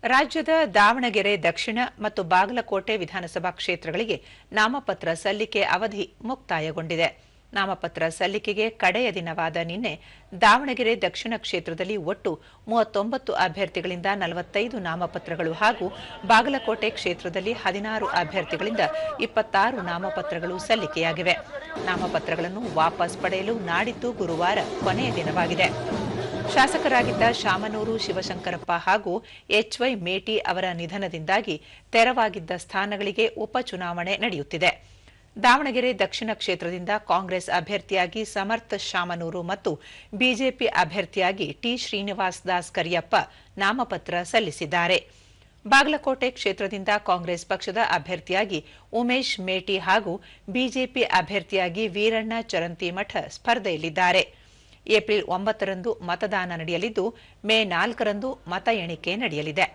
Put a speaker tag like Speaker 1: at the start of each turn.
Speaker 1: ರಾಜ್ಯದ ದಾವಣಗೆರೆ ದಕ್ಷಿಣ ಮತ್ತು ಬಾಗಲಕೋಟೆ ವಿಧಾನಸಭಾ ಕ್ಷೇತ್ರಗಳಿಗೆ ನಾಮಪತ್ರ ಸಲ್ಲಿಕೆ ಅವಧಿ ಮುಕ್ತಾಯಗೊಂಡಿದೆ. ನಾಮಪತ್ರ ಸಲ್ಲಿಕೆಗೆ ಕಡೆಯ ದಿನವಾದ ನಿನ್ನೆ ದಾವಣಗೆರೆ ದಕ್ಷಿಣ ಕ್ಷೇತ್ರದಲ್ಲಿ ಒಟ್ಟು 39 ಅಭ್ಯರ್ಥಿಗಳಿಂದ 45 ನಾಮಪತ್ರಗಳು ಹಾಗೂ ಬಾಗಲಕೋಟೆ ಕ್ಷೇತ್ರದಲ್ಲಿ 16 ಅಭ್ಯರ್ಥಿಗಳಿಂದ 26 ನಾಮಪತ್ರಗಳು ಸಲ್ಲಿಕೆಯಾಗಿವೆ. ನಾಮಪತ್ರಗಳನ್ನು ವಾಪಸ್ ಪಡೆಯಲು ನಾಡಿದ್ದು ಗುರುವಾರ ಕೊನೆಯ ದಿನವಾಗಿದೆ. ಶಾಸಕರಾಗಿದ್ದ ಶಾಮನೂರು ಶಿವಶಂಕರಪ್ಪ ಹಾಗೂ ಎಚ್ವೈ ಮೇಟಿ ಅವರ ನಿಧನದಿಂದಾಗಿ ತೆರವಾಗಿದ್ದ ಸ್ಥಾನಗಳಿಗೆ ಉಪಚುನಾವಣೆ ನಡೆಯುತ್ತಿದೆ. ದಾವಣಗೆರೆ ದಕ್ಷಿಣ ಕ್ಷೇತ್ರದಿಂದ ಕಾಂಗ್ರೆಸ್ ಅಭ್ಯರ್ಥಿಯಾಗಿ ಸಮರ್ಥ ಶಾಮನೂರು ಮತ್ತು ಬಿಜೆಪಿ ಅಭ್ಯರ್ಥಿಯಾಗಿ ಟಿ ಶ್ರೀನಿವಾಸ್ ದಾಸ್ ಕರಿಯಪ್ಪ ನಾಮಪತ್ರ ಸಲ್ಲಿಸಿದ್ದಾರೆ. ಬಾಗಲಕೋಟೆ ಕ್ಷೇತ್ರದಿಂದ ಕಾಂಗ್ರೆಸ್ ಪಕ್ಷದ ಅಭ್ಯರ್ಥಿಯಾಗಿ ಉಮೇಶ್ ಮೇಟಿ ಹಾಗೂ ಬಿಜೆಪಿ ಅಭ್ಯರ್ಥಿಯಾಗಿ ವೀರಣ್ಣ ಚರಂತಿಮಠ ಸ್ಪರ್ಧೆಯಲ್ಲಿದ್ದಾರೆ. ಏಪ್ರಿಲ್ 9ರಂದು ಮತದಾನ ನಡೆಯಲಿದ್ದು ಮೇ 4ರಂದು ಮತ ಎಣಿಕೆ ನಡೆಯಲಿದೆ.